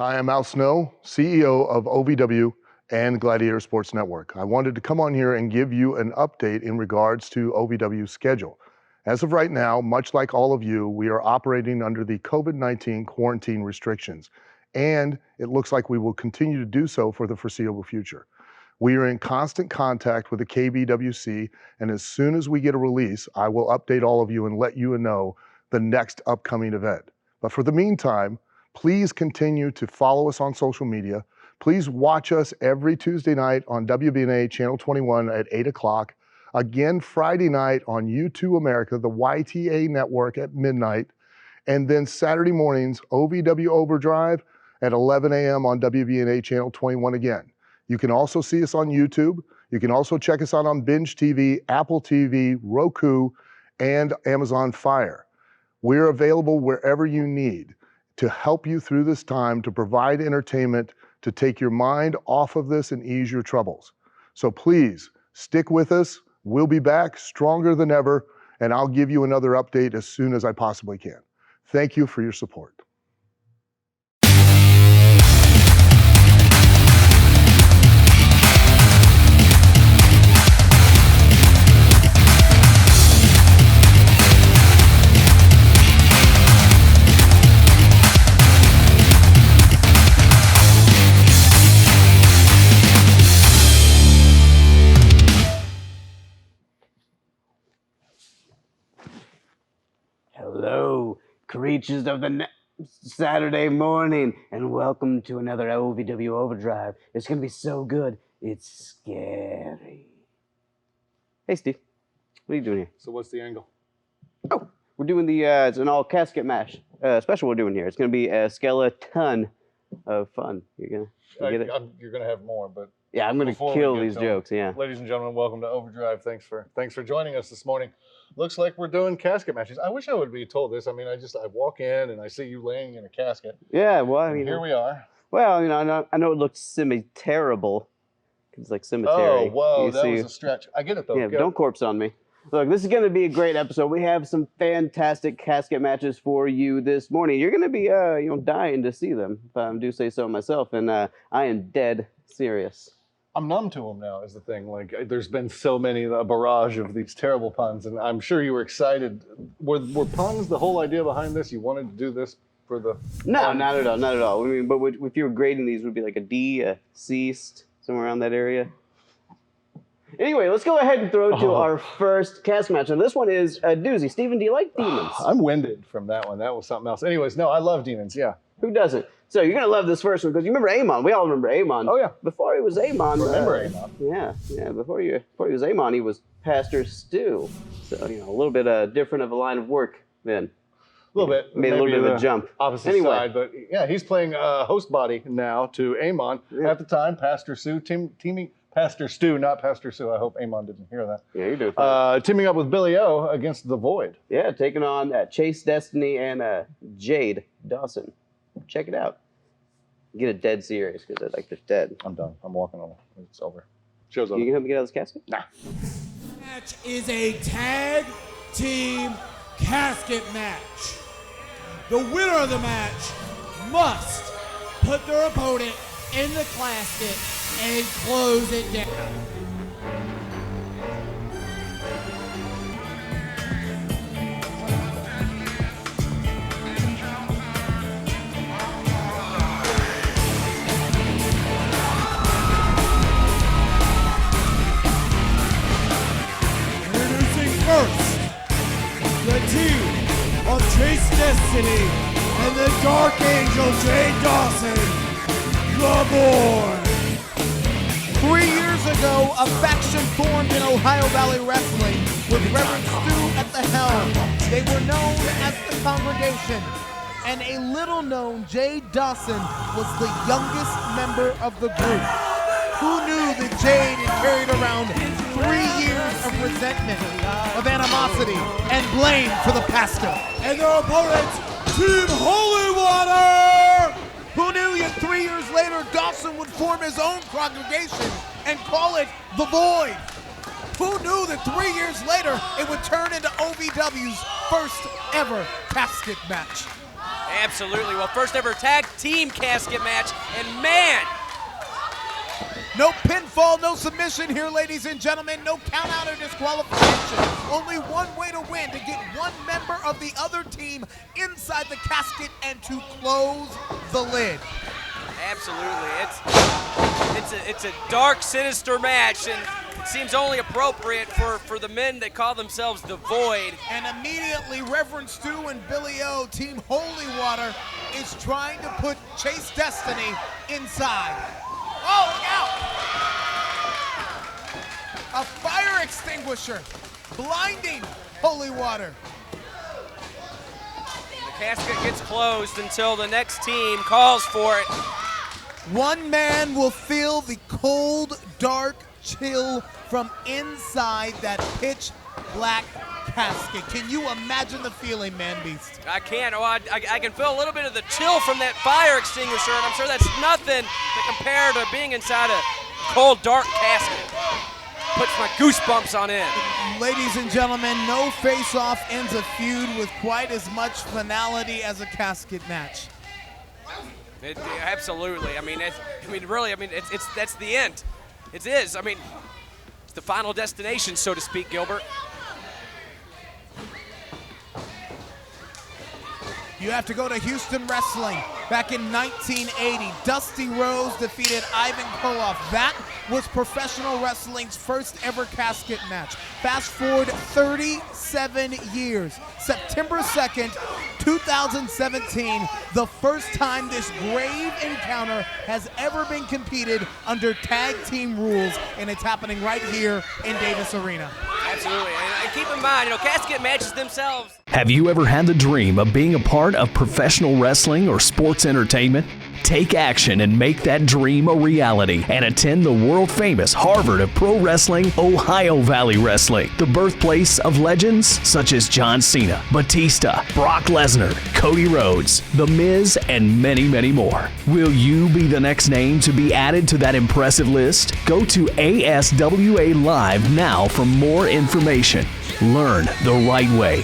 Hi, I'm Al Snow, CEO of OVW and Gladiator Sports Network. I wanted to come on here and give you an update in regards to OVW's schedule. As of right now, much like all of you, we are operating under the COVID-19 quarantine restrictions, and it looks like we will continue to do so for the foreseeable future. We are in constant contact with the KBWC, and as soon as we get a release, I will update all of you and let you know the next upcoming event. But for the meantime, please continue to follow us on social media. Please watch us every Tuesday night on WBNA Channel 21 at 8 o'clock. Again, Friday night on U2 America, the YTA network at midnight. And then Saturday mornings, OVW Overdrive at 11 a.m. on WBNA Channel 21 again. You can also see us on YouTube. You can also check us out on Binge TV, Apple TV, Roku, and Amazon Fire. We're available wherever you need to help you through this time, to provide entertainment, to take your mind off of this and ease your troubles. So please stick with us. We'll be back stronger than ever, and I'll give you another update as soon as I possibly can. Thank you for your support. Hello, creatures of the Saturday morning, and welcome to another OVW Overdrive. It's going to be so good, it's scary. Hey, Steve. What are you doing here? So what's the angle? Oh, we're doing the, it's an all casket match special we're doing here. It's going to be a skeleton of fun. You're going to have more, but... Yeah, I'm going to kill these jokes, yeah. Ladies and gentlemen, welcome to Overdrive. Thanks for joining us this morning. Looks like we're doing casket matches. I wish I would be told this. I mean, I walk in and I see you laying in a casket. Yeah, well, I mean... Here we are. Well, you know, I know it looks semi-terrible. It's like cemetery. Oh, whoa, that was a stretch. I get it, though. Yeah, don't corpse on me. Look, this is going to be a great episode. We have some fantastic casket matches for you this morning. You're going to be, dying to see them, if I do say so myself. And I am dead serious. I'm numb to them now, is the thing. Like, there's been so many, a barrage of these terrible puns, and I'm sure you were excited. Were puns the whole idea behind this? You wanted to do this for the... No, not at all, not at all. I mean, but if you were grading these, would be like a D, a C, somewhere around that area. Anyway, let's go ahead and throw to our first casket match. And this one is a doozy. Steven, do you like demons? I'm winded from that one. That was something else. Anyways, no, I love demons, yeah. Who doesn't? So you're going to love this first one, because you remember Amon. We all remember Amon. Oh, yeah. Before he was Amon. Remember Amon. Yeah. Before he was Amon, he was Pastor Stu. So, a little bit different of a line of work then. A little bit. Made a little bit of a jump. Opposite side, but yeah, he's playing host body now to Amon. Yeah. At the time, Pastor Stu, Pastor Stu, not Pastor Sue. I hope Amon didn't hear that. Yeah, you're doing fine. Teaming up with Billy O against The Void. Yeah, taking on Chase Destiny and Jade Dawson. Check it out. Get it dead serious, because I like this dead. I'm done. I'm walking on. It's over. Show's over. You can help me get out of this casket? Nah. Match is a tag team casket match. The winner of the match must put their opponent in the casket and close it down. First, the team of Chase Destiny and the Dark Angel Jade Dawson, The Void. 3 years ago, a faction formed in Ohio Valley Wrestling with Reverend Stu at the helm. They were known as the Congregation, and a little-known Jade Dawson was the youngest member of the group. Who knew that Jade had carried around 3 years of resentment, of animosity, and blame for the pastor? And their opponents, Team Holy Water! Who knew yet 3 years later Dawson would form his own congregation and call it The Void? Who knew that 3 years later it would turn into OVW's first ever casket match? Absolutely. Well, first ever tag team casket match, and man, no pinfall, no submission here, ladies and gentlemen. No count out or disqualification. Only one way to win, to get one member of the other team inside the casket and to close the lid. absolutely. It's a dark, sinister match, and it seems only appropriate for the men that call themselves the Void. And immediately, Reverend Stu and Billy O, Team Holy Water, is trying to put Chase Destiny inside. Oh, look out! A fire extinguisher blinding Holy Water. The casket gets closed until the next team calls for it. One man will feel the cold, dark chill from inside that pitch black casket. Can you imagine the feeling, Man Beast? I can. Oh, I can feel a little bit of the chill from that fire extinguisher, and I'm sure that's nothing to compare to being inside a cold, dark casket. Puts my goosebumps on end. Ladies and gentlemen, no face-off ends a feud with quite as much finality as a casket match. Absolutely. Really. That's the end. It is. It's the final destination, so to speak, Gilbert. You have to go to Houston Wrestling back in 1980. Dusty Rhodes defeated Ivan Koloff. That was professional wrestling's first ever casket match. Fast forward 37 years. September 2nd, 2017, the first time this grave encounter has ever been competed under tag team rules, and it's happening right here in Davis Arena. Absolutely. And keep in mind, casket matches themselves. Have you ever had the dream of being a part of professional wrestling or sports entertainment? Take action and make that dream a reality and attend the world-famous Harvard of Pro Wrestling, Ohio Valley Wrestling, the birthplace of legends such as John Cena, Batista, Brock Lesnar, Cody Rhodes, The Miz, and many, many more. Will you be the next name to be added to that impressive list? Go to ASWA Live now for more information. Learn the right way.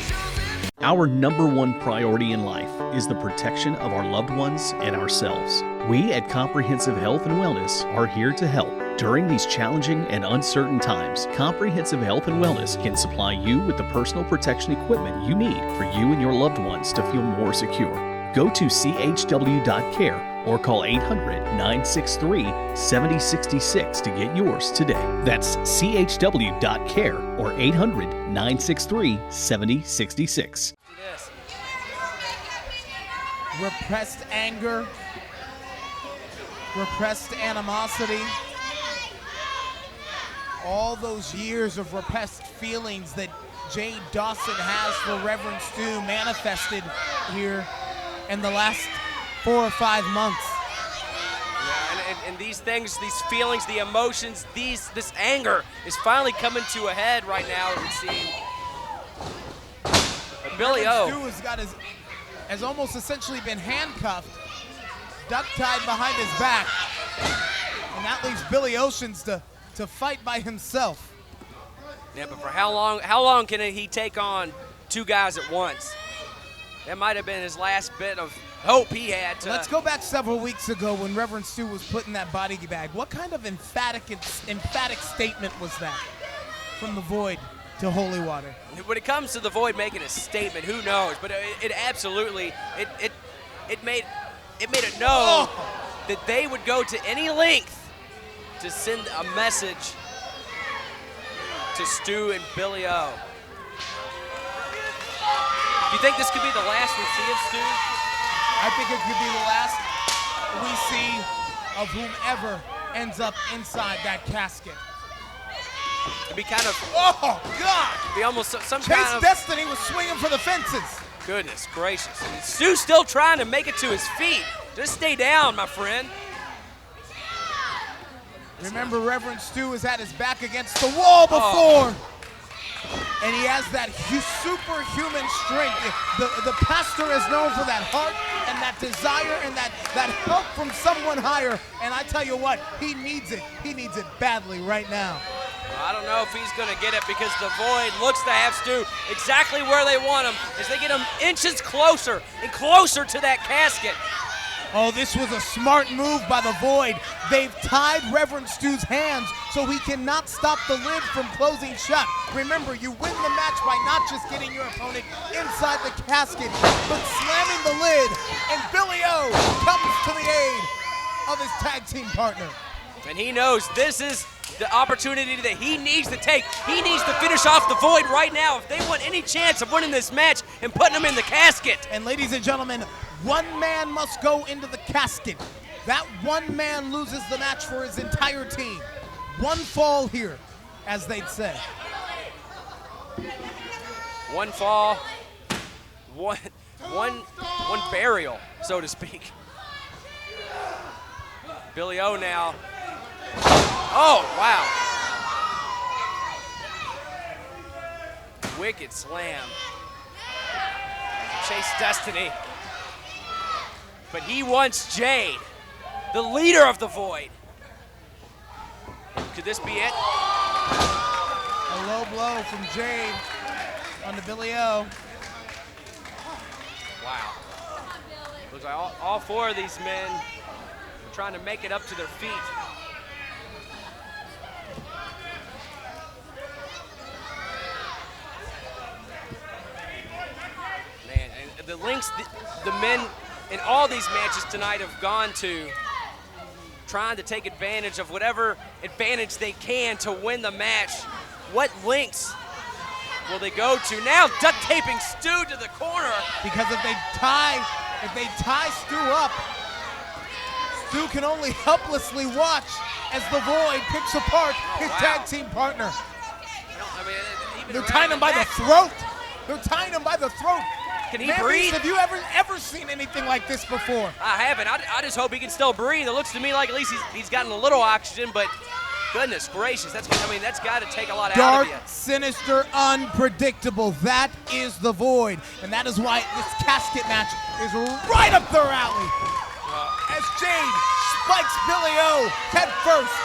Our number one priority in life is the protection of our loved ones and ourselves. We at Comprehensive Health and Wellness are here to help. During these challenging and uncertain times, Comprehensive Health and Wellness can supply you with the personal protection equipment you need for you and your loved ones to feel more secure. Go to chw.care or call 800-963-7066 to get yours today. That's chw.care or 800-963-7066. Repressed anger, repressed animosity, all those years of repressed feelings that Jade Dawson has for Reverend Stu manifested here in the last 4 or 5 months. Yeah, and these things, these feelings, the emotions, this anger is finally coming to a head right now, it would seem. Billy O. Stu has almost essentially been handcuffed, duct-tied behind his back, and that leaves Billy Oceans to fight by himself. Yeah, but for how long can he take on 2 guys at once? That might have been his last bit of hope he had. Let's go back several weeks ago when Reverend Stu was put in that body bag. What kind of emphatic statement was that from the Void to Holy Water? When it comes to the Void making a statement, who knows? But it absolutely it made it known that they would go to any length to send a message to Stu and Billy O. Do you think this could be the last we see of Stu? I think it could be the last we see of whomever ends up inside that casket. It'd be kind of, oh God! It'd be almost some Chase kind of Destiny was swinging for the fences. Goodness gracious! And Stu's still trying to make it to his feet. Just stay down, my friend. Remember, Reverend Stu has had his back against the wall before. And he has that superhuman strength. The pastor is known for that heart and that desire and that help from someone higher. And I tell you what, he needs it. He needs it badly right now. I don't know if he's going to get it because the Void looks to have Stu exactly where they want him as they get him inches closer and closer to that casket. Oh, this was a smart move by the Void. They've tied Reverend Stu's hands so he cannot stop the lid from closing shut. Remember, you win the match by not just getting your opponent inside the casket, but slamming the lid, and Billy O comes to the aid of his tag team partner. And he knows this is the opportunity that he needs to take. He needs to finish off the Void right now if they want any chance of winning this match and putting him in the casket. And ladies and gentlemen, one man must go into the casket. That one man loses the match for his entire team. One fall here, as they'd say. One fall, one burial, so to speak. Billy O now. Oh, wow. Wicked slam. Chase Destiny. But he wants Jade, the leader of the Void. Could this be it? A low blow from Jade on the Billy O. Wow. Looks like all four of these men are trying to make it up to their feet. Man, and the links the men in all these matches tonight have gone to trying to take advantage of whatever advantage they can to win the match. What links will they go to? Now duct taping Stu to the corner. Because if they tie Stu up, Stu can only helplessly watch as the Void picks apart his tag team partner. I mean, even They're around tying him by the back. throat. They're tying him by the throat. Can he Man, breathe? Have you ever seen anything like this before? I haven't. I just hope he can still breathe. It looks to me like at least he's gotten a little oxygen, but goodness gracious, that's got to take a lot out Dark, of you. sinister, unpredictable. That is the Void, and that is why this casket match is right up their alley. As Jade spikes Billy O head first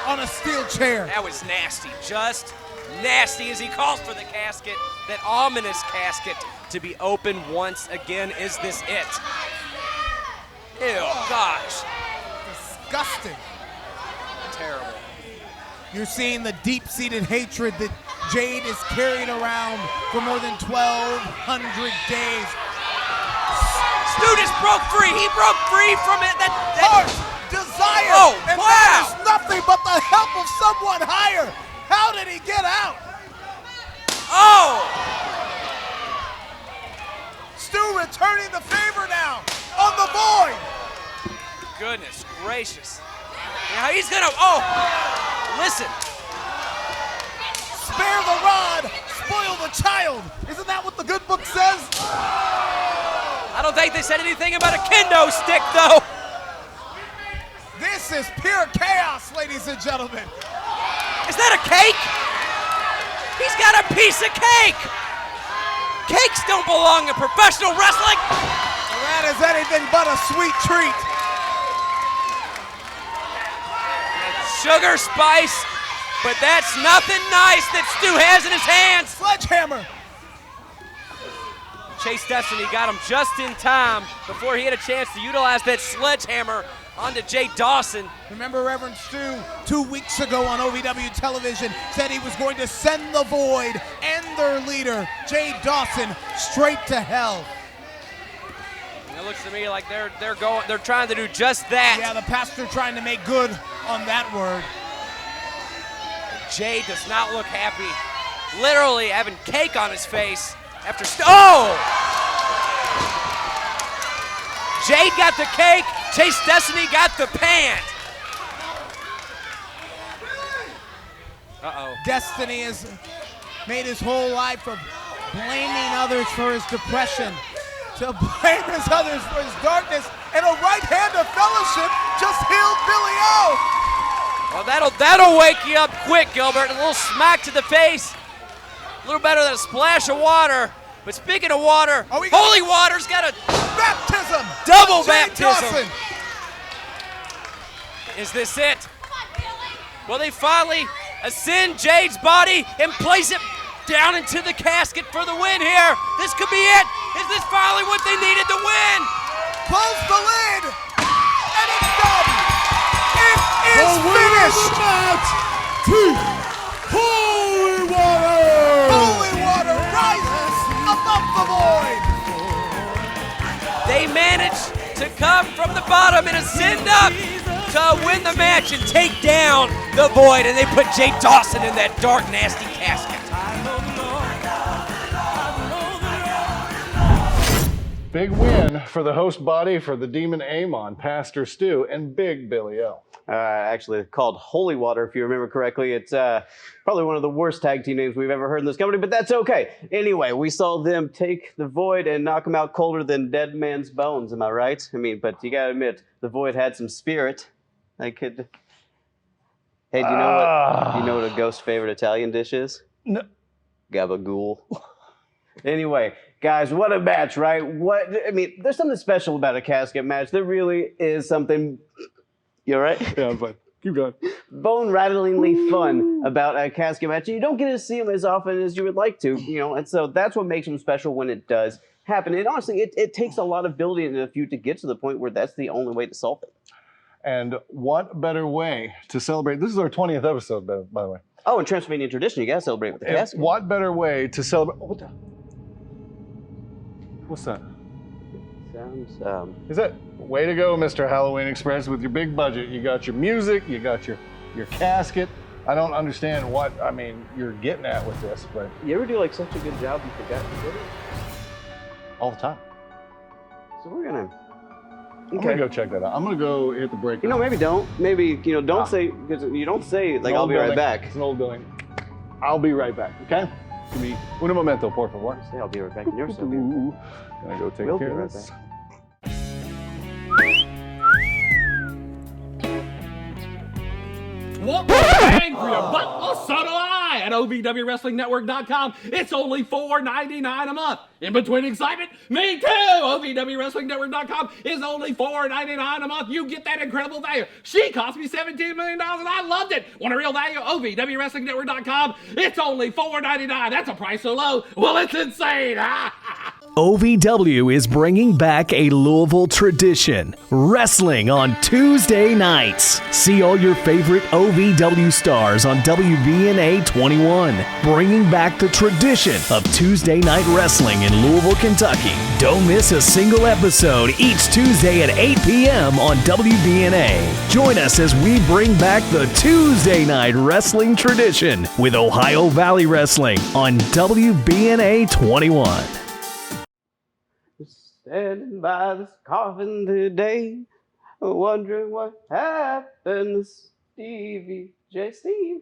on a steel chair. That was nasty, just nasty as he calls for the casket, that ominous casket, to be open once again. Is this it? Ew, gosh. Disgusting. Terrible. You're seeing the deep-seated hatred that Jade is carrying around for more than 1,200 days. Stu just broke free. He broke free from it. Heart, desire, Oh, and wow. that is nothing but the help of someone higher. How did he get out? Oh! Stu returning the favor now on the Void. Goodness gracious. Now he's gonna, oh, listen. Spare the rod, spoil the child. Isn't that what the good book says? I don't think they said anything about a kendo stick, though. This is pure chaos, ladies and gentlemen. Is that a cake? He's got a piece of cake. Cakes don't belong in professional wrestling. Well, that is anything but a sweet treat. Sugar spice, but that's nothing nice that Stu has in his hands. Sledgehammer. Chase Destiny got him just in time before he had a chance to utilize that sledgehammer onto Jay Dawson. Remember Reverend Stu 2 weeks ago on OVW television said he was going to send the Void and their leader, Jay Dawson, straight to hell. And it looks to me like they're trying to do just that. Yeah, the pastor trying to make good on that word. Jay does not look happy. Literally having cake on his face after oh! Jade got the cake, Chase Destiny got the pant. Uh-oh. Destiny has made his whole life of blaming others for his depression, to blame his others for his darkness, and a right hand of fellowship just healed Billy O. Well, that'll wake you up quick, Gilbert. A little smack to the face. A little better than a splash of water. But speaking of water, holy water's got a baptism. Double Jay baptism. Dawson. Is this it? Well, they finally ascend Jade's body and place it down into the casket for the win here. This could be it. Is this finally what they needed to win? Close the lid, and it's done. It is finished. Match, Team Holy Water. Holy Water rises above the void. They managed to come from the bottom and ascend up to win the match and take down the Void, and they put Jay Dawson in that dark, nasty casket. Big win for the host body, for the Demon Amon, Pastor Stu, and Big Billy O. Actually called Holy Water, if you remember correctly. It's probably one of the worst tag team names we've ever heard in this company, but that's okay. Anyway, we saw them take the Void and knock him out colder than dead man's bones, am I right? I mean, but you gotta admit, the Void had some spirit. I could... Hey, do you know what a ghost's favorite Italian dish is? No. Gabagool. Anyway, guys, what a match, right? There's something special about a casket match. There really is something... You all right? Yeah, I'm fine. Keep going. Bone-rattlingly fun about a casket match. You don't get to see them as often as you would like to, and so that's what makes them special when it does happen. And honestly, it takes a lot of building in a feud to get to the point where that's the only way to solve it. And what better way to celebrate? This is our 20th episode, by the way. Oh, and Transylvanian tradition, you gotta celebrate with the casket. What better way to celebrate? What's that? Sounds, Is that way to go, Mr. Halloween Express, with your big budget? You got your music, you got your casket. I don't understand what you're getting at with this, but you ever do like such a good job you forgot to do it? all the time. So we're gonna. I'm gonna go check that out. I'm gonna go hit the break. Maybe don't. Maybe don't say, because you don't say like I'll be right back. It's an old building. I'll be right back. Okay. Give me un momento, por favor. Say I'll be right back. And you're still be right back. Gonna go take We'll care be of right this. back. Want more bang for your buck? Well, so do I at OVWWrestlingNetwork.com. It's only $4.99 a month. In between excitement, me too. OVWWrestlingNetwork.com is only $4.99 a month. You get that incredible value. She cost me $17 million and I loved it. Want a real value? OVWWrestlingNetwork.com. It's only $4.99. That's a price so low. Well, it's insane. OVW is bringing back a Louisville tradition, wrestling on Tuesday nights. See all your favorite OVW stars on WBNA 21, bringing back the tradition of Tuesday night wrestling in Louisville, Kentucky. Don't miss a single episode each Tuesday at 8 p.m. on WBNA. Join us as we bring back the Tuesday night wrestling tradition with Ohio Valley Wrestling on WBNA 21. Standing by this coffin today, wondering what happened to Stevie J. Steve,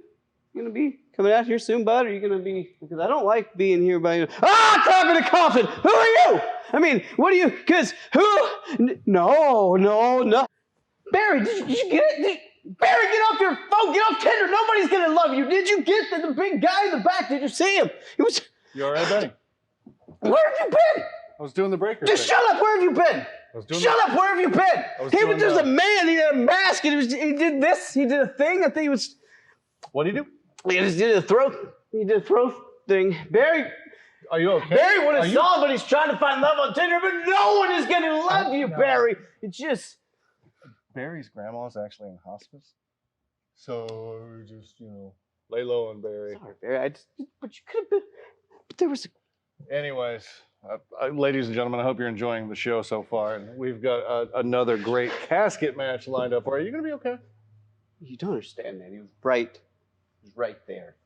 you gonna be coming out here soon, bud? Or are you gonna be? Because I don't like being here by you. Crap in a coffin. Who are you? What are you? Because who? No. Barry, did you get it? Barry, get off your phone. Get off Tinder. Nobody's gonna love you. Did you get the big guy in the back? Did you see him? You all right, Benny? Where have you been? I was doing the breaker. Just shut up! Where have you been? Where have you been? There's a man, he had a mask, and he did this, he did a thing, I think he was... What did he do? He just did a throat thing. Barry... Are you okay? Barry would have saw, but he's trying to find love on Tinder, but no one is gonna love you, Barry. It's just... Barry's grandma's actually in hospice. So, just, lay low on Barry. Sorry, Barry, but you could have been... But there was a... Anyways, ladies and gentlemen, I hope you're enjoying the show so far. And we've got another great casket match lined up. Are you going to be okay? You don't understand, man. He was right there.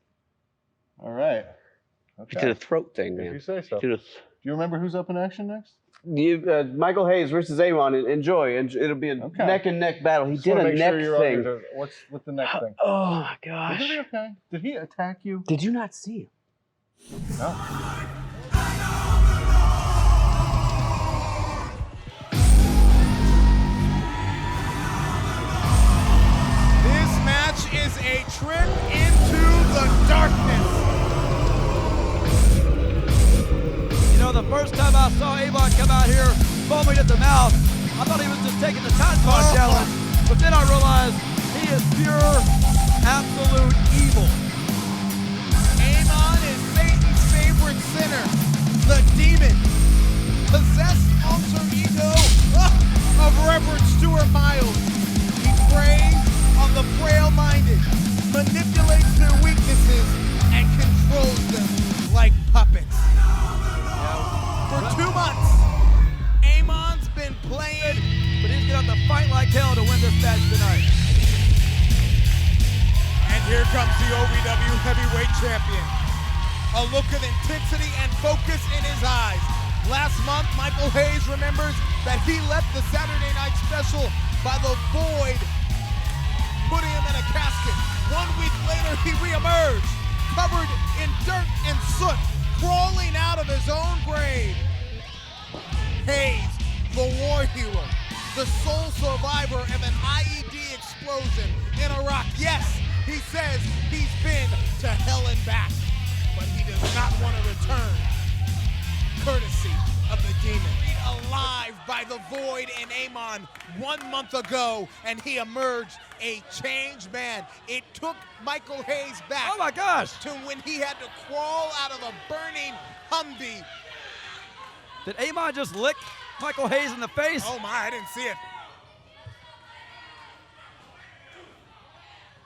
All right. Okay. He did a throat thing, man. If you say so. Do you remember who's up in action next? Michael Hayes versus Amon. Enjoy. It'll be a neck-and-neck battle. He did a neck thing. What's with the neck thing? Oh, my gosh. Is it okay? Did he attack you? Did you not see him? No. Is a trip into the darkness. The first time I saw Avon come out here foaming at the mouth, I thought he was just taking the Taekwondo challenge, but then I realized he is pure, absolute evil. comes the OVW Heavyweight Champion. A look of intensity and focus in his eyes. Last month, Michael Hayes remembers that he left the Saturday Night Special by the Void, putting him in a casket. 1 week later, he reemerged, covered in dirt and soot, crawling out of his own grave. Hayes, the war hero, the sole survivor of an IED explosion in Iraq. Yes, he says he's been to hell and back, but he does not want to return, courtesy of the Demon. Alive by the Void and Amon 1 month ago, and he emerged a changed man. It took Michael Hayes back, Oh my gosh! to when he had to crawl out of a burning Humvee. Did Amon just lick Michael Hayes in the face? Oh my, I didn't see it.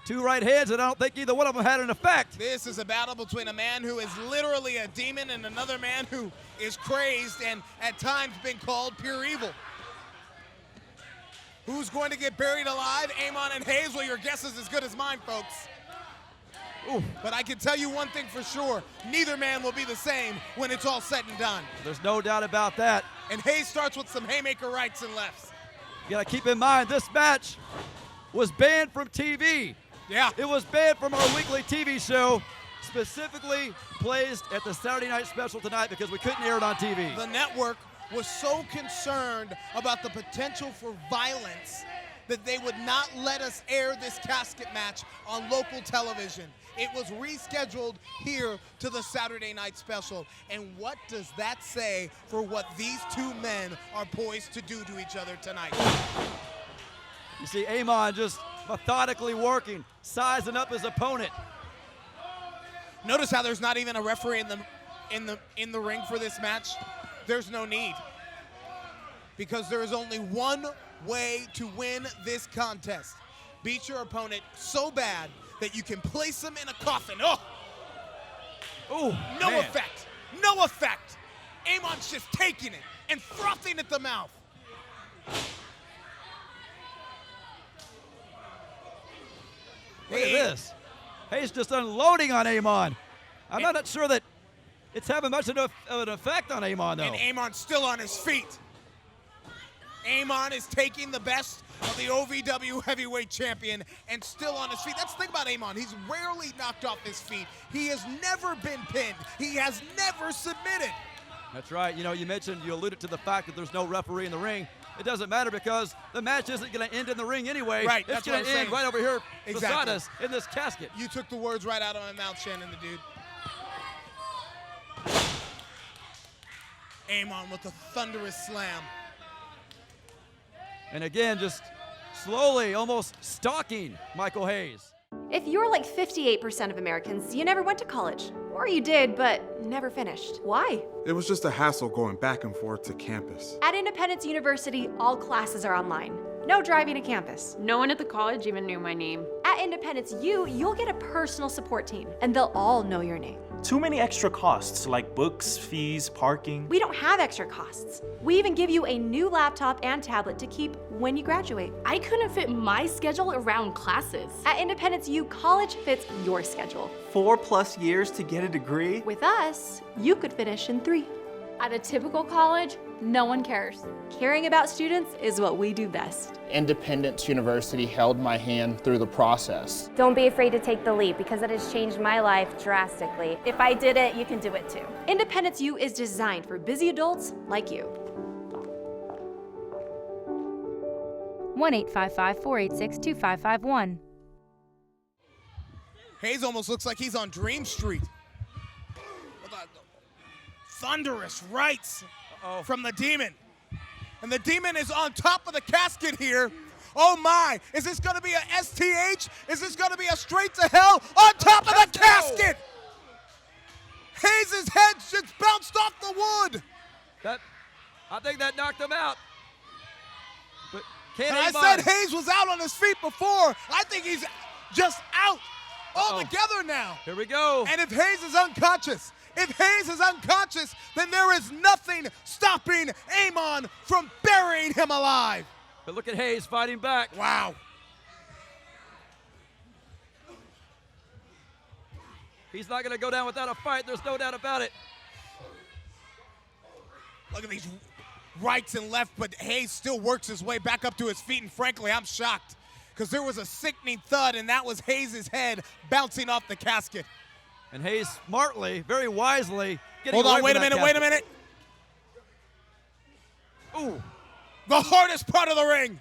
2 right hands, and I don't think either one of them had an effect. This is a battle between a man who is literally a demon and another man who is crazed and at times been called pure evil. Who's going to get buried alive? Amon and Hayes? Well, your guess is as good as mine, folks. Ooh. But I can tell you one thing for sure. Neither man will be the same when it's all said and done. There's no doubt about that. And Hayes starts with some haymaker rights and lefts. You gotta keep in mind, this match was banned from TV. Yeah. It was banned from our weekly TV show, specifically placed at the Saturday Night Special tonight because we couldn't air it on TV. The network was so concerned about the potential for violence that they would not let us air this casket match on local television. It was rescheduled here to the Saturday Night Special. And what does that say for what these two men are poised to do to each other tonight? You see Amon just methodically working, sizing up his opponent. Notice how there's not even a referee in the ring for this match. There's no need, because there is only one way to win this contest. Beat your opponent so bad that you can place him in a coffin. Oh! Ooh, no man. effect. No effect. Amon's just taking it and frothing at the mouth. Look at this. Hayes just unloading on Amon. I'm not sure that it's having much of an effect on Amon, though. And Amon's still on his feet. Amon is taking the best of the OVW Heavyweight Champion and still on his feet. That's the thing about Amon. He's rarely knocked off his feet. He has never been pinned. He has never submitted. That's right. You know, you alluded to the fact that there's no referee in the ring. It doesn't matter because the match isn't going to end in the ring anyway. Right, it's that's going what to I'm end saying. right over here Exactly. beside us in this casket. You took the words right out of my mouth, Shannon the Dude. Amon with a thunderous slam. And again, just slowly, almost stalking Michael Hayes. If you're like 58% of Americans, you never went to college. Or you did, but never finished. Why? It was just a hassle going back and forth to campus. At Independence University, all classes are online. No driving to campus. No one at the college even knew my name. At Independence U, you'll get a personal support team, and they'll all know your name. Too many extra costs like books, fees, parking. We don't have extra costs. We even give you a new laptop and tablet to keep when you graduate. I couldn't fit my schedule around classes. At Independence U, college fits your schedule. 4+ years to get a degree? With us, you could finish in 3. At a typical college, no one cares. Caring about students is what we do best. Independence University held my hand through the process. Don't be afraid to take the leap because it has changed my life drastically. If I did it, you can do it too. Independence U is designed for busy adults like you. 1-855-486-2551. Hayes almost looks like he's on Dream Street. Thunderous rights from the Demon. And the Demon is on top of the casket here. Oh my, is this gonna be a STH? Is this gonna be a straight to hell on top of the casket? Hayes' head just bounced off the wood. I think that knocked him out. But and I said Hayes was out on his feet before. I think he's just out altogether now. Here we go. And if Hayes is unconscious, then there is nothing stopping Amon from burying him alive. But look at Hayes fighting back. Wow. He's not going to go down without a fight. There's no doubt about it. Look at these rights and left, but Hayes still works his way back up to his feet, and frankly, I'm shocked because there was a sickening thud, and that was Hayes' head bouncing off the casket. And Hayes smartly, very wisely, getting Hold away on, from wait a that minute, casket. wait a minute. Ooh. The hardest part of the ring,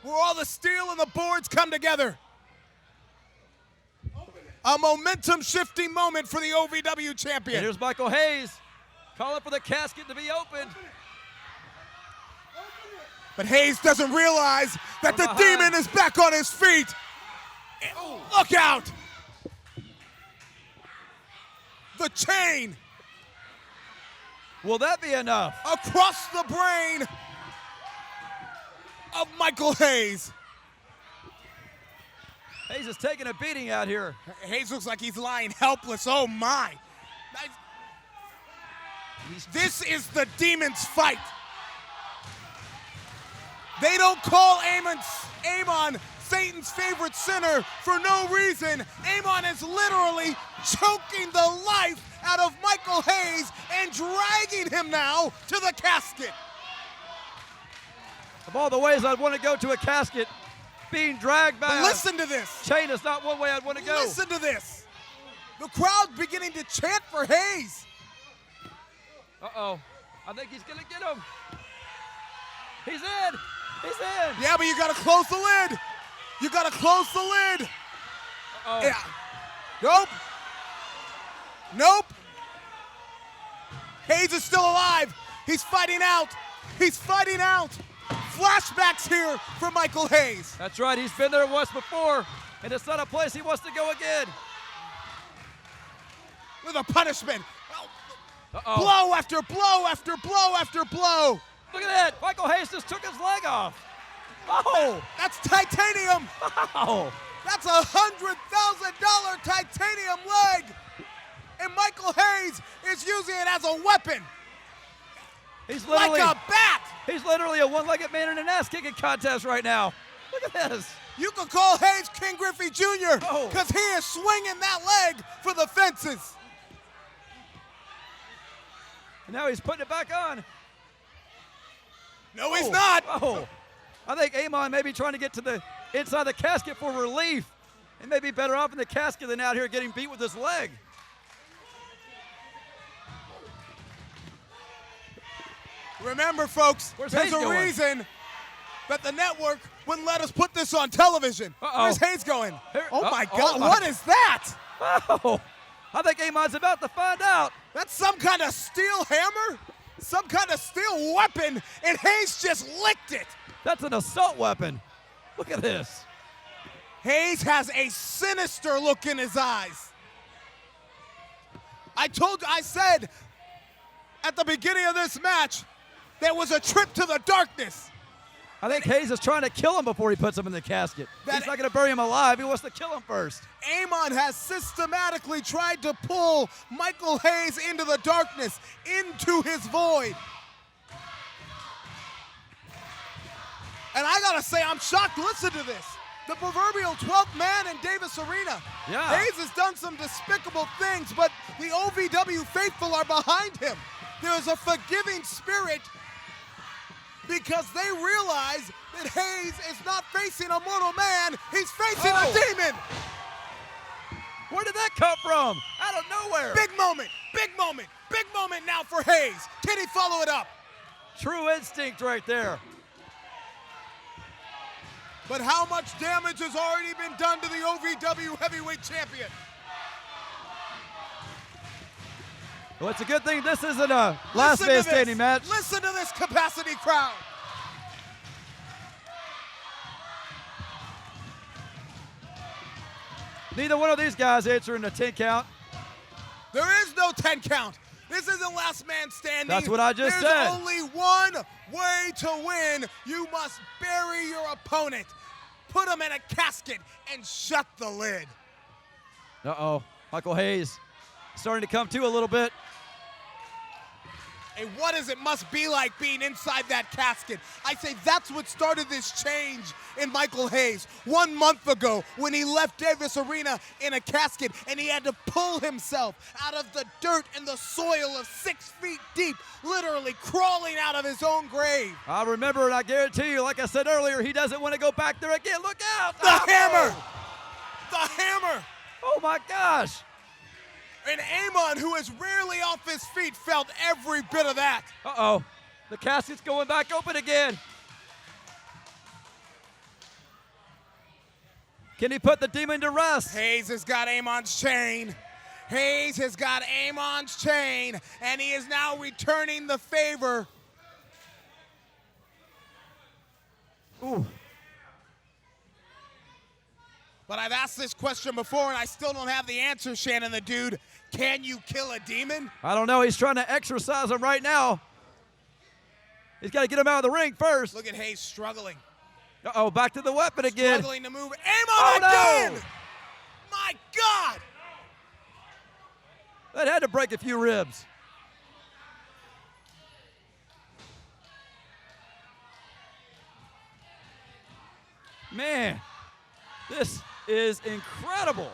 where all the steel and the boards come together. A momentum-shifting moment for the OVW champion. And here's Michael Hayes calling for the casket to be opened. But Hayes doesn't realize that the demon is back on his feet. Look out! The chain. Will that be enough? Across the brain of Michael Hayes. Hayes is taking a beating out here. Hayes looks like he's lying helpless. Oh my. This is the demon's fight. They don't call Amon Satan's favorite sinner for no reason. Amon is literally choking the life out of Michael Hayes and dragging him now to the casket. Of all the ways I'd want to go to a casket, being dragged by Listen to this. Chain is not one way I'd want to go. Listen to this. The crowd beginning to chant for Hayes. Uh-oh. I think he's going to get him. He's in. He's in. Yeah, but you got to close the lid. You got to close the lid. Uh-oh. Yeah. Nope. Nope. Hayes is still alive. He's fighting out. He's fighting out. Flashbacks here for Michael Hayes. That's right. He's been there once before, and it's not a place he wants to go again. With a punishment. Uh-oh. Blow after blow after blow after blow. Look at that. Michael Hayes just took his leg off. Oh. That's titanium. Wow. That's $100,000 titanium leg. And Michael Hayes is using it as a weapon. He's literally like a bat. He's literally a one-legged man in an ass-kicking contest right now. Look at this. You can call Hayes King Griffey Jr. Oh. because he is swinging that leg for the fences. And now he's putting it back on. No, he's not. Oh. I think Amon may be trying to get to the inside the casket for relief. He may be better off in the casket than out here getting beat with his leg. Remember, folks, Where's there's Hayes a going? reason that the network wouldn't let us put this on television. Where's Hayes going? Oh, my God. What is that? Oh. I think Amon's about to find out. That's some kind of steel hammer? Some kind of steel weapon, and Hayes just licked it. That's an assault weapon. Look at this. Hayes has a sinister look in his eyes. I said at the beginning of this match, there was a trip to the darkness. I think Hayes is trying to kill him before he puts him in the casket. He's not going to bury him alive. He wants to kill him first. Amon has systematically tried to pull Michael Hayes into the darkness, into his void. And I gotta say, I'm shocked. Listen to this. The proverbial 12th man in Davis Arena. Yeah. Hayes has done some despicable things, but the OVW faithful are behind him. There's a forgiving spirit because they realize that Hayes is not facing a mortal man, he's facing a demon. Where did that come from? Out of nowhere. Big moment, big moment, big moment now for Hayes. Can he follow it up? True instinct right there. But how much damage has already been done to the OVW heavyweight champion? Well, it's a good thing this isn't a last man standing match. Listen to this capacity crowd. Neither one of these guys answering the 10 count. There is no 10 count. This isn't last man standing. That's what I just said. There's only one way to win. You must bury your opponent, put him in a casket, and shut the lid. Uh-oh. Michael Hayes starting to come to a little bit. Hey, what does it must be like being inside that casket? I say that's what started this change in Michael Hayes. 1 month ago when he left Davis Arena in a casket and he had to pull himself out of the dirt and the soil of 6 feet deep, literally crawling out of his own grave. I remember, and I guarantee you, like I said earlier, he doesn't want to go back there again. Look out! The hammer! The hammer! Oh my gosh! And Amon, who is rarely off his feet, felt every bit of that. Uh-oh. The casket's going back open again. Can he put the demon to rest? Hayes has got Amon's chain. Hayes has got Amon's chain, and he is now returning the favor. Ooh. But I've asked this question before, and I still don't have the answer, Shannon the Dude. Can you kill a demon? I don't know. He's trying to exercise him right now. He's got to get him out of the ring first. Look at Hayes struggling. Uh-oh, back to the weapon again. Struggling to move. Amon again! No. My God! That had to break a few ribs. Man, this is incredible.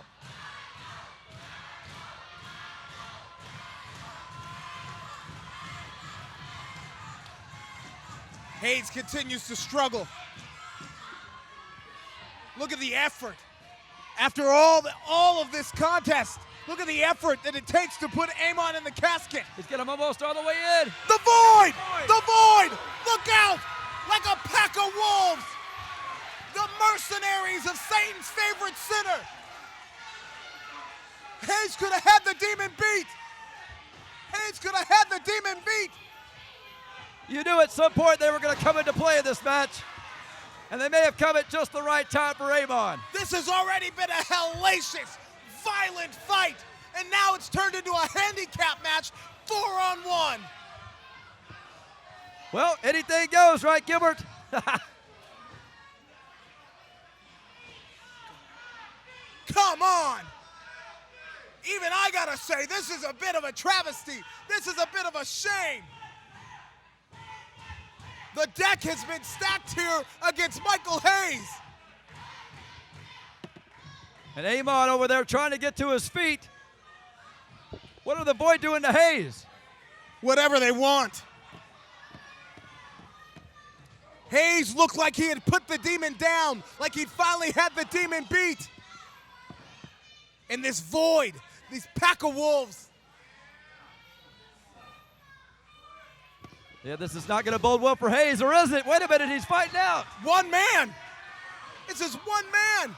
Hayes continues to struggle. Look at the effort. After all of this contest, look at the effort that it takes to put Amon in the casket. He's got him almost all the way in. The Void! The Void! Look out! Like a pack of wolves! The mercenaries of Satan's favorite sinner! Hayes could have had the demon beat! Hayes could have had the demon beat! You knew at some point they were going to come into play in this match, and they may have come at just the right time for Amon. This has already been a hellacious, violent fight, and now it's turned into a handicap match, 4-on-1. Well, anything goes, right, Gilbert? Come on! Even I gotta say, this is a bit of a travesty. This is a bit of a shame. The deck has been stacked here against Michael Hayes. And Amon over there trying to get to his feet. What are the Void doing to Hayes? Whatever they want. Hayes looked like he had put the demon down, like he'd finally had the demon beat. And this Void, these pack of wolves. Yeah, this is not going to bode well for Hayes, or is it? Wait a minute, he's fighting out. One man. This is one man.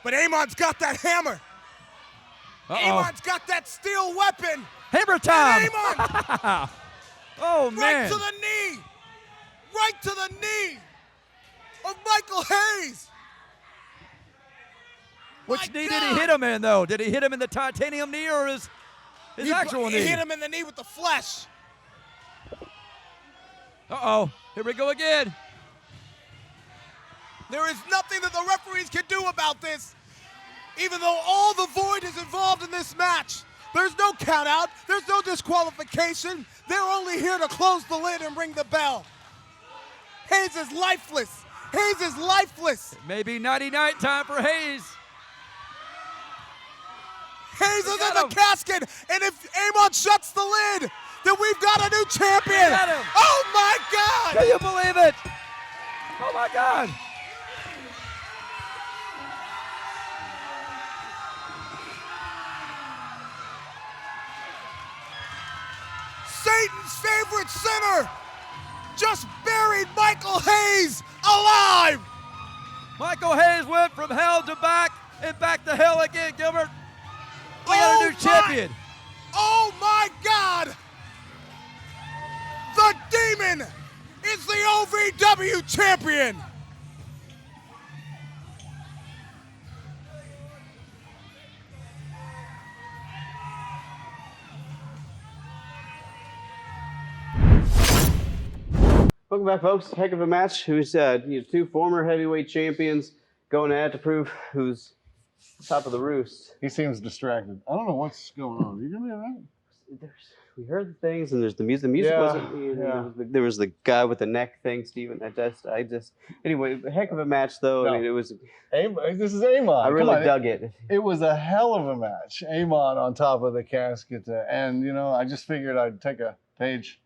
But Amon's got that hammer. Amon's got that steel weapon. Hammer time. Amon. Oh, man. Right to the knee. Right to the knee of Michael Hayes. Which knee did he hit him in, though? Did he hit him in the titanium knee or his actual knee? He hit him in the knee with the flesh. Uh-oh. Here we go again. There is nothing that the referees can do about this. Even though all the Void is involved in this match, there's no count out, there's no disqualification. They're only here to close the lid and ring the bell. Hayes is lifeless. Hayes is lifeless. It may be nighty-night time for Hayes. Hayes is in the casket, and if Amon shuts the lid, then we've got a new champion. Oh my God! Can you believe it? Oh my God! Satan's favorite sinner just buried Michael Hayes alive. Michael Hayes went from hell to back and back to hell again, Gilbert. We got a new champion. Oh my God! The Demon is the OVW champion. Welcome back, folks. Heck of a match. Who's two former heavyweight champions going at it to prove who's top of the roost. He seems distracted. I don't know what's going on. Are you gonna be all right? We heard the things, and there's the music. The music wasn't. There was the guy with the neck thing, Steven. I just. Anyway, a heck of a match, though. No. I mean, it was. This is Amon. I really dug it. It was a hell of a match. Amon on top of the casket, and you know, I just figured I'd take a page.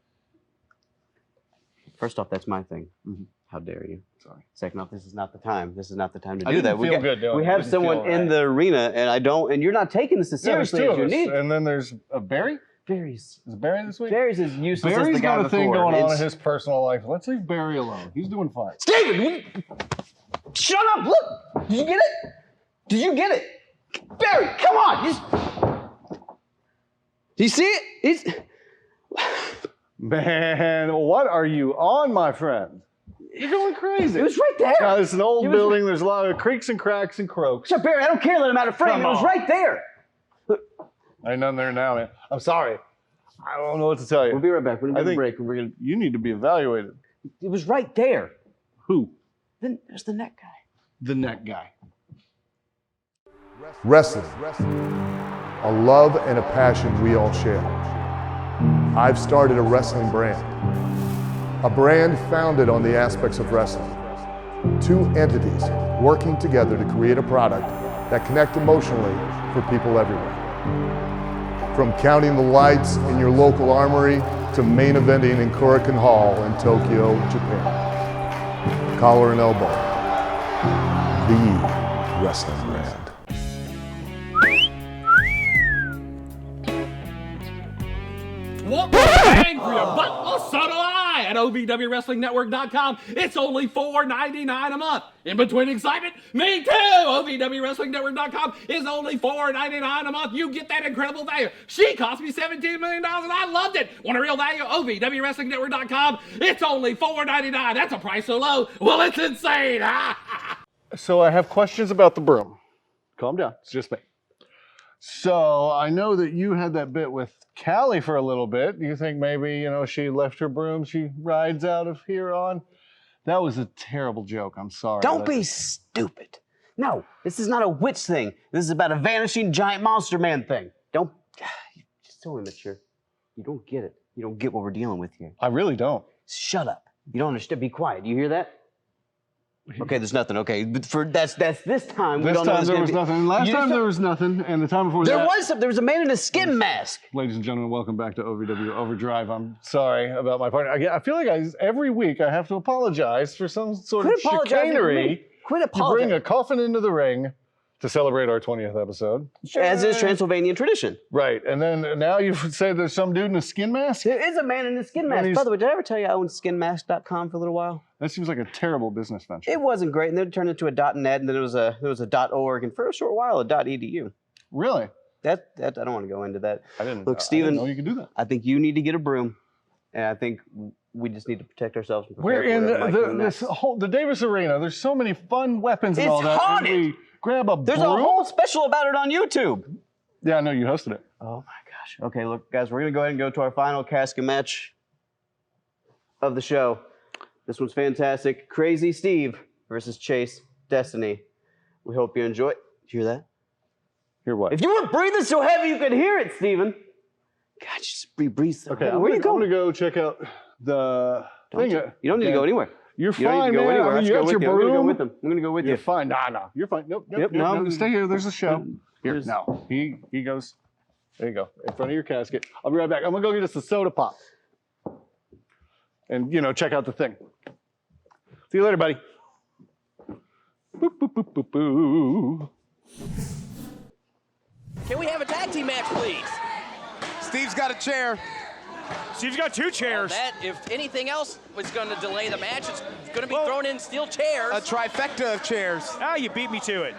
First off, that's my thing. Mm-hmm. How dare you? Sorry. Second off, this is not the time. This is not the time to I do didn't that. feel good doing we it. have Didn't someone feel in right. the arena, and I don't. And you're not taking this as seriously there's as two you of us. need. And then there's Barry. Barry's. Is Barry this week? Barry's as useless Barry's as the guy got a thing before. going on in his personal life. Let's leave Barry alone. He's doing fine. Steven, shut up! Look, did you get it? Did you get it? Barry, come on! Do you see it? Man, what are you on, my friend? You're going crazy. It was right there. Now, it's an old building. There's a lot of creaks and cracks and croaks. Shut up, Barry. I don't care. Let him out of frame. It was right there. Ain't nothing there now, man. I'm sorry. I don't know what to tell you. We'll be right back. We're gonna take a break. You need to be evaluated. It was right there. Who? Then there's the neck guy. The neck guy. Wrestling, a love and a passion we all share. I've started a wrestling brand, a brand founded on the aspects of wrestling. Two entities working together to create a product that connect emotionally for people everywhere. From counting the lights in your local armory to main eventing in Korakuen Hall in Tokyo, Japan. Collar and Elbow, the wrestling brand. Want more bang for your buck? Well, so do I at OVWWrestlingNetwork.com. It's only $4.99 a month. In between excitement, me too. OVWWrestlingNetwork.com is only $4.99 a month. You get that incredible value. She cost me $17 million and I loved it. Want a real value? OVWWrestlingNetwork.com. It's only $4.99. That's a price so low. Well, it's insane. So I have questions about the broom. Calm down. It's just me. So I know that you had that bit with Callie for a little bit. Do you think maybe, you know, she left her broom, she rides out of here on? That was a terrible joke. I'm sorry. Don't be stupid. No, this is not a witch thing. This is about a vanishing giant monster man thing. Don't. You're so immature. You don't get it. You don't get what we're dealing with here. I really don't. Shut up. You don't understand. Be quiet. You hear that? Okay, there's nothing. Okay, but for that's this time. This time there was nothing. Last time there was nothing, and the time before that. There was something. There was a man in a skin mask. Ladies and gentlemen, welcome back to OVW Overdrive. I'm sorry about my partner. I feel like every week I have to apologize for some sort of chicanery. Quit You apologizing. bring a coffin into the ring to celebrate our 20th episode. As is Transylvanian tradition. Right, and then now you say there's some dude in a skin mask? There is a man in a skin mask. By the way, did I ever tell you I owned skinmask.com for a little while? That seems like a terrible business venture. It wasn't great, and then it turned into a .net, and then it was a .org, and for a short while a .edu. Really? That I don't want to go into that. I didn't. Look, Steven, I didn't know you could do that. I think you need to get a broom, and I think we just need to protect ourselves. And We're in the the Davis Arena. There's so many fun weapons and It's all that. haunted. We grab a There's broom. a whole special about it on YouTube. Yeah, I know you hosted it. Oh my gosh. Okay, look, guys, we're gonna go ahead and go to our final casket match of the show. This one's fantastic. Crazy Steve versus Chase Destiny. We hope you enjoy it. Did you hear that? Hear what? If you weren't breathing so heavy, you could hear it, Steven. God, just breathe so Okay, heavy. I'm Where are you gonna going? go check out the thing. You don't need to go anywhere. You're You don't fine, need to go man. anywhere. I mean, you got your I'm gonna go broom. with him. I'm gonna go with You're you. fine. Nah. You're fine. Nope. Yep, no. Stay here. There's a show. Here. There's- No. He goes. There you go. In front of your casket. I'll be right back. I'm gonna go get us a soda pop. And check out the thing. See you later, buddy. Boop, boop, boop, boop, boo. Can we have a tag team match, please? Steve's got a chair. Steve's got two chairs. That, if anything else was going to delay the match, it's going to be thrown in steel chairs. A trifecta of chairs. Ah, you beat me to it.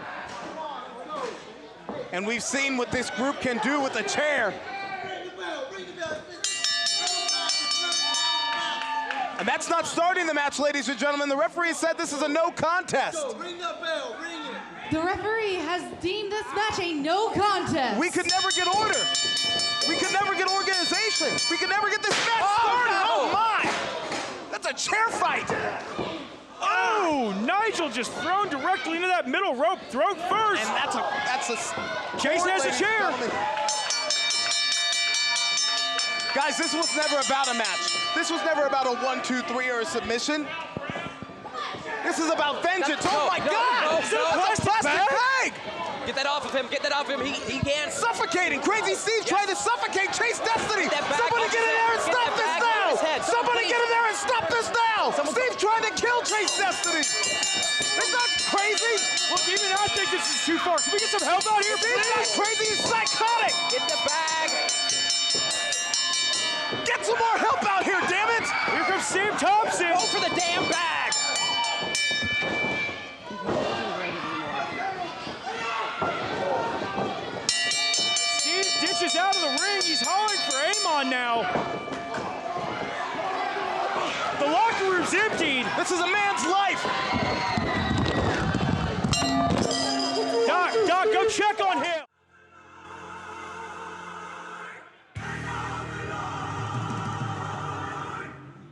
And we've seen what this group can do with a chair. And that's not starting the match, ladies and gentlemen. The referee said this is a no contest. Ring the bell, ring it. The referee has deemed this match a no contest. We could never get order. We could never get organization. We could never get this match started. no. Oh my! That's a chair fight. Oh! Oh, Nigel just thrown directly into that middle rope, throat first. And that's a Chase has a chair. Guys, this was never about a match. This was never about a 1, 2, 3 or a submission. This is about vengeance. Oh my God! It's a plastic bag! Get that off of him. Get that off of him. He can't. Suffocating. Crazy Steve trying to suffocate Chase Destiny. Somebody get in there and stop this now! Somebody get in there and stop this now! Steve's trying to kill Chase Destiny. Is that crazy? Well, even I think this is too far. Can we get some help out here, please? Crazy is psychotic. Get the bag. Get some more help out here, damn it! Here comes Sam Thompson. Go for the damn bag. Steve ditches out of the ring. He's hollering for Amon now. The locker room's emptied. This is a man's life. Doc, go check on him.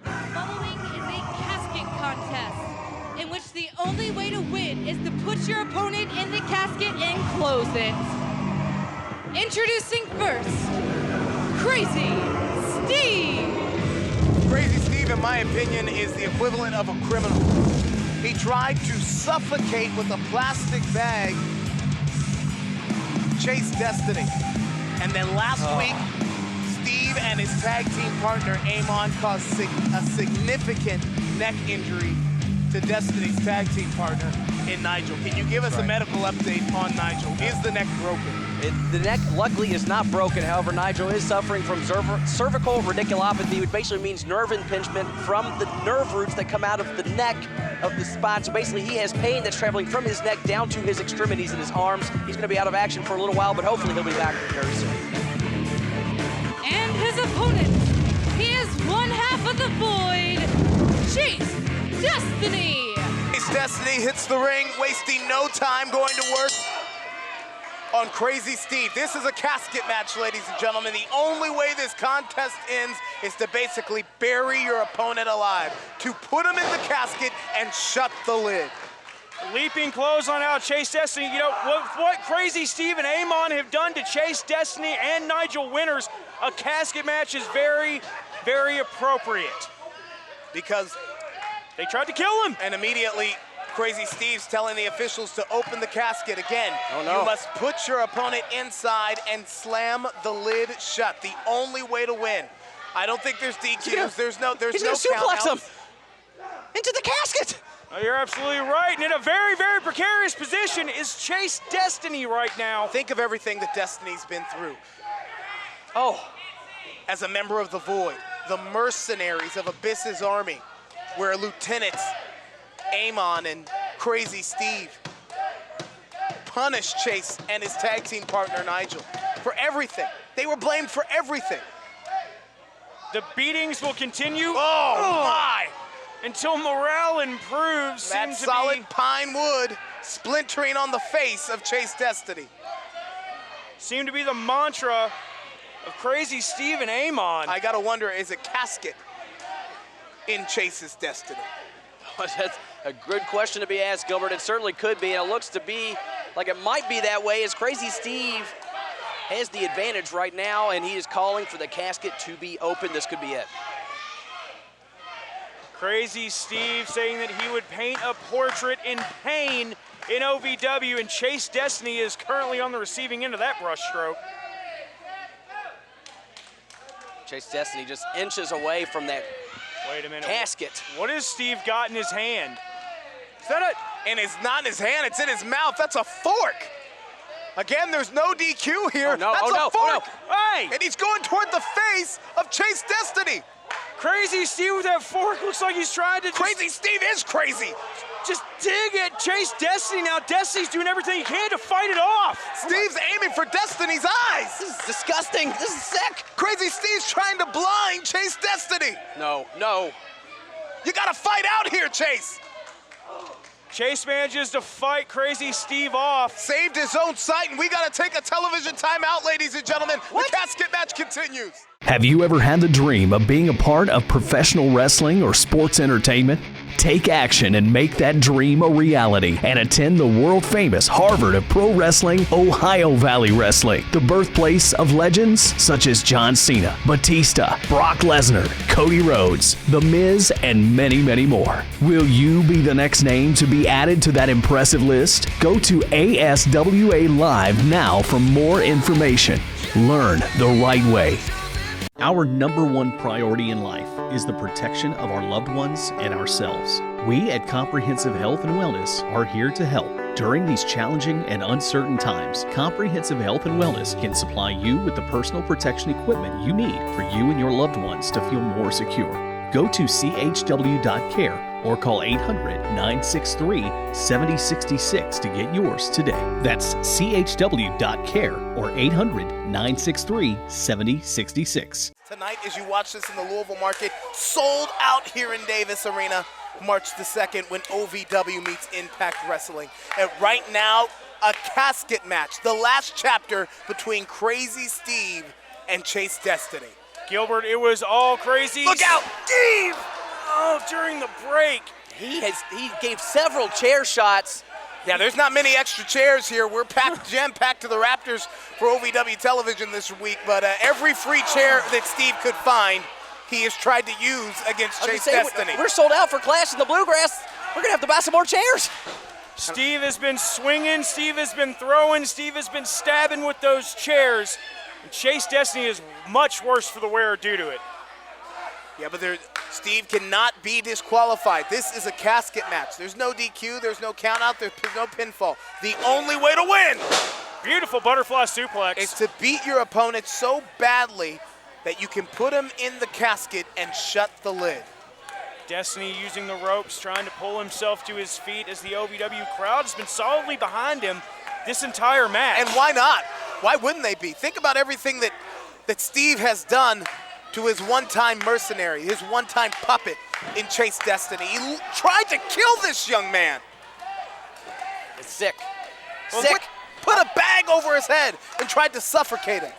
Following is a casket contest, in which the only way to win is to put your opponent in the casket and close it. Introducing first, Crazy Steve. Crazy Steve, in my opinion, is the equivalent of a criminal. He tried to suffocate with a plastic bag Chase Destiny. And then last week, Steve and his tag team partner, Amon, caused a significant neck injury to Destiny's tag team partner in Nigel. Can you give us a medical update on Nigel? Is the neck broken? The neck, luckily, is not broken. However, Nigel is suffering from cervical radiculopathy, which basically means nerve impingement from the nerve roots that come out of the neck of the spine. So basically, he has pain that's traveling from his neck down to his extremities and his arms. He's going to be out of action for a little while, but hopefully he'll be back very soon. And his opponent, he is one half of the Void, Chase Destiny. Chase Destiny hits the ring, wasting no time going to work on Crazy Steve. This is a casket match, ladies and gentlemen. The only way this contest ends is to basically bury your opponent alive, to put him in the casket and shut the lid. Leaping close on out Chase Destiny. You know, what Crazy Steve and Amon have done to Chase Destiny and Nigel Winters, a casket match is very, very appropriate. Because they tried to kill him. And immediately, Crazy Steve's telling the officials to open the casket again. Oh, no. You must put your opponent inside and slam the lid shut. The only way to win. I don't think there's DQs. There's no suplex him into the casket. Oh, you're absolutely right. And in a very, very precarious position is Chase Destiny right now. Think of everything that Destiny's been through. Oh, as a member of the Void, the mercenaries of Abyss's army, where lieutenants Amon and Crazy Steve punished Chase and his tag team partner Nigel for everything. They were blamed for everything. The beatings will continue. Oh my! Until morale improves. That solid pine wood splintering on the face of Chase Destiny. Seemed to be the mantra of Crazy Steve and Amon. I gotta wonder, is it casket in Chase's destiny? That's a good question to be asked, Gilbert. It certainly could be, and it looks to be like it might be that way, as Crazy Steve has the advantage right now, and he is calling for the casket to be open. This could be it. Crazy Steve saying that he would paint a portrait in pain in OVW, and Chase Destiny is currently on the receiving end of that brushstroke. Chase Destiny just inches away from that casket. What has Steve got in his hand? Is that a... And it's not in his hand, it's in his mouth. That's a fork. Again, there's no DQ here. Oh, no. That's a fork. Hey! And he's going toward the face of Chase Destiny. Crazy Steve with that fork looks like he's trying to Crazy Steve is crazy. Just dig at Chase Destiny. Now Destiny's doing everything he can to fight it off. Steve's aiming for Destiny's eyes. This is disgusting. This is sick. Crazy Steve's trying to blind Chase Destiny. No. You gotta fight out here, Chase. Chase manages to fight Crazy Steve off. Saved his own sight, and we gotta take a television timeout, ladies and gentlemen. The casket match continues. Have you ever had the dream of being a part of professional wrestling or sports entertainment? Take action and make that dream a reality and attend the world-famous Harvard of Pro Wrestling, Ohio Valley Wrestling, the birthplace of legends such as John Cena, Batista, Brock Lesnar, Cody Rhodes, The Miz, and many, many more. Will you be the next name to be added to that impressive list? Go to ASWA Live now for more information. Learn the right way. Our number one priority in life is the protection of our loved ones and ourselves. We at Comprehensive Health and Wellness are here to help. During these challenging and uncertain times, Comprehensive Health and Wellness can supply you with the personal protection equipment you need for you and your loved ones to feel more secure. Go to chw.care or call 800-963-7066 to get yours today. That's chw.care or 800-963-7066. Tonight, as you watch this in the Louisville market, sold out here in Davis Arena, March the 2nd, when OVW meets Impact Wrestling. And right now, a casket match, the last chapter between Crazy Steve and Chase Destiny. Gilbert, it was all crazy. Look out, Steve! Oh, during the break. He gave several chair shots. Yeah, there's not many extra chairs here. We're jam-packed to the Raptors for OVW television this week, but every free chair that Steve could find, he has tried to use against Chase Destiny. We're sold out for Clash in the Bluegrass. We're going to have to buy some more chairs. Steve has been swinging, Steve has been throwing, Steve has been stabbing with those chairs. And Chase Destiny is much worse for the wearer due to it. Yeah, but Steve cannot be disqualified. This is a casket match. There's no DQ, there's no countout, there's no pinfall. The only way to win, beautiful butterfly suplex, is to beat your opponent so badly that you can put him in the casket and shut the lid. Destiny using the ropes, trying to pull himself to his feet as the OVW crowd has been solidly behind him this entire match. And why not? Why wouldn't they be? Think about everything that Steve has done to his one-time mercenary, his one-time puppet in Chase Destiny. He tried to kill this young man. It's sick. Well, sick. Put a bag over his head and tried to suffocate him.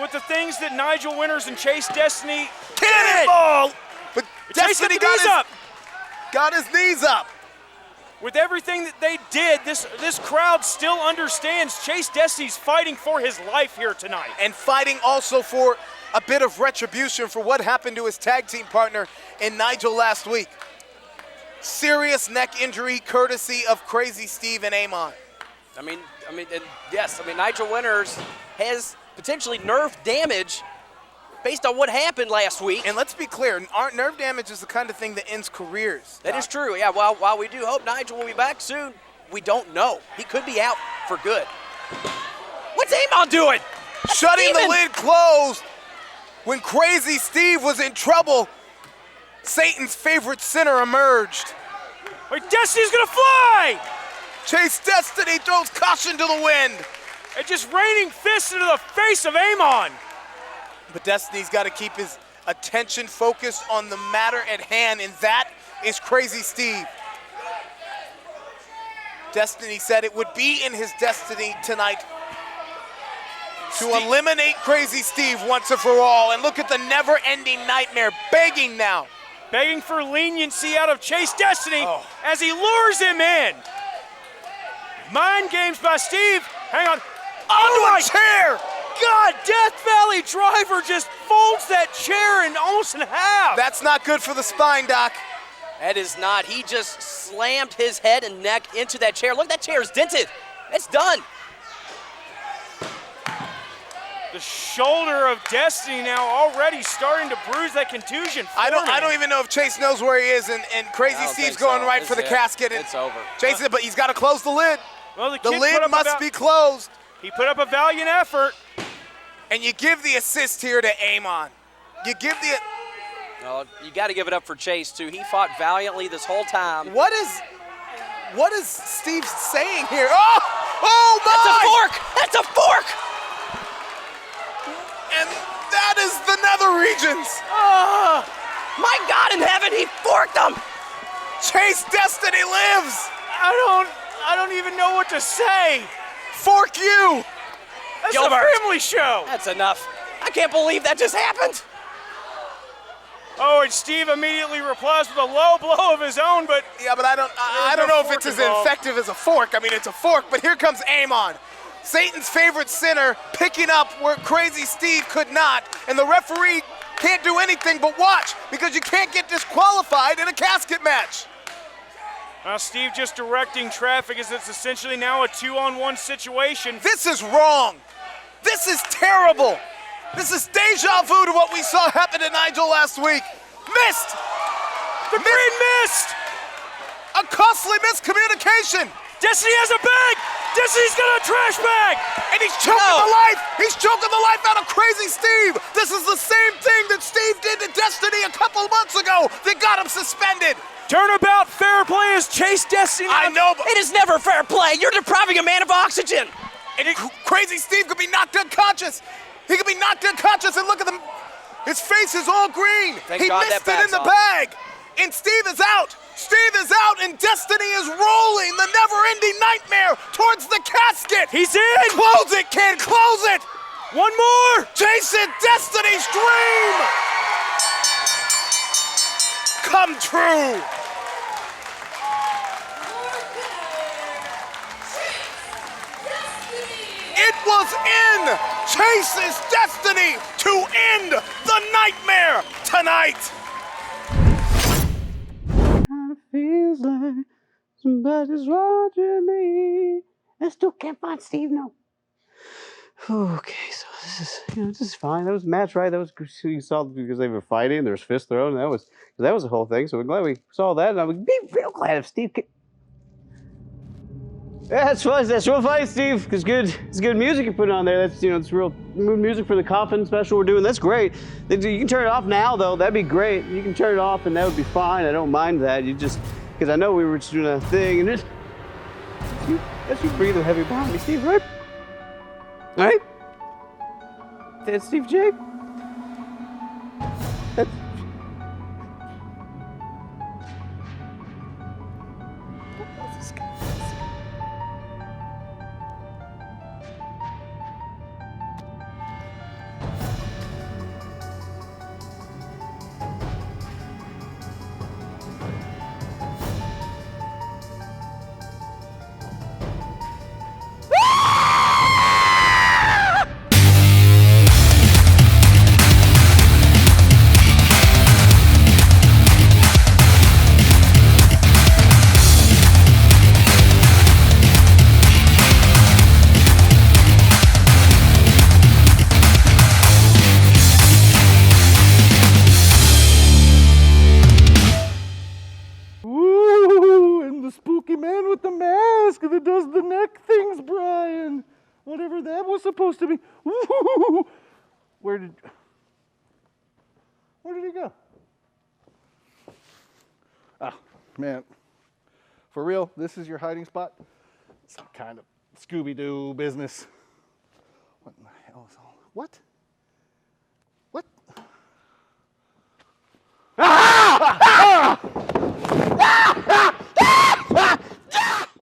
With the things that Nigel Winters and Chase Destiny cannonball, but Destiny got his knees up. With everything that they did, this crowd still understands Chase Destiny's fighting for his life here tonight. And fighting also for a bit of retribution for what happened to his tag team partner in Nigel last week. Serious neck injury courtesy of Crazy Steve and Amon. Yes, Nigel Winters has potentially nerve damage based on what happened last week. And let's be clear, nerve damage is the kind of thing that ends careers. That is true, yeah. While we do hope Nigel will be back soon, we don't know. He could be out for good. What's Amon doing? Shutting the lid closed. When Crazy Steve was in trouble, Satan's favorite sinner emerged. Wait, Destiny's gonna fly! Chase Destiny throws caution to the wind. And just raining fists into the face of Amon. But Destiny's got to keep his attention focused on the matter at hand, and that is Crazy Steve. Destiny said it would be in his destiny tonight to eliminate Crazy Steve once and for all. And look at the never-ending nightmare, begging now. Begging for leniency out of Chase Destiny as he lures him in. Mind games by Steve. Hang on. Onto a chair! God, Death Valley Driver just folds that chair almost in half. That's not good for the spine, Doc. That is not. He just slammed his head and neck into that chair. Look, that chair is dented. It's done. The shoulder of Destiny now already starting to bruise that contusion. I don't even know if Chase knows where he is, and Crazy Steve's going right for the casket. It's over. Chase, but he's got to close the lid. Well, the lid must be closed. He put up a valiant effort. And you give the assist here to Amon. You give the... Well, you got to give it up for Chase, too. He fought valiantly this whole time. What is Steve saying here? Oh my! That's a fork! That's a fork! And that is the nether regions. My God in heaven, he forked them! Chase Destiny lives! I don't even know what to say. Fork you! That's a family show. That's enough. I can't believe that just happened. Oh, and Steve immediately replies with a low blow of his own, but yeah, but I don't know if it's as effective as a fork. I mean, it's a fork, but here comes Amon. Satan's favorite sinner picking up where Crazy Steve could not, and the referee can't do anything but watch because you can't get disqualified in a casket match. Now Steve just directing traffic as it's essentially now a 2-on-1 situation. This is wrong. This is terrible. This is deja vu to what we saw happen to Nigel last week. Missed. The green missed. A costly miscommunication. Destiny has a bag. Destiny's got a trash bag. And he's choking the life. He's choking the life out of Crazy Steve. This is the same thing that Steve did to Destiny a couple months ago that got him suspended. Turnabout fair play is Chase Destiny. I know, but it is never fair play. You're depriving a man of oxygen. And Crazy Steve could be knocked unconscious. He could be knocked unconscious, and look at him. His face is all green. He missed it in the bag. And Steve is out. Steve is out, and Destiny is rolling the never-ending nightmare towards the casket. He's in. Close it, kid. Close it. One more. Jason, Destiny's dream come true. It was in Chase's destiny to end the nightmare tonight. It feels like somebody's watching me. I still can't find Steve, no. Okay, so this is fine. That was a match, right? That was you saw because they were fighting. There was fists thrown. That was the whole thing. So we're glad we saw that, and I would be real glad if Steve could. Yeah, that's fun. That's real funny, Steve. It's good music you put on there. That's it's real music for the coffin special we're doing. That's great. You can turn it off now though. That'd be great. You can turn it off and that would be fine. I don't mind that. You just because I know we were just doing a thing and just that's you breathing heavy behind me, Steve, right? All right. That's Steve J. That's that does the neck things, Bryan. Whatever that was supposed to be. Woo-hoo-hoo-hoo. Where did he go? Ah, man. For real, this is your hiding spot? Some kind of Scooby-Doo business. What in the hell is all... What?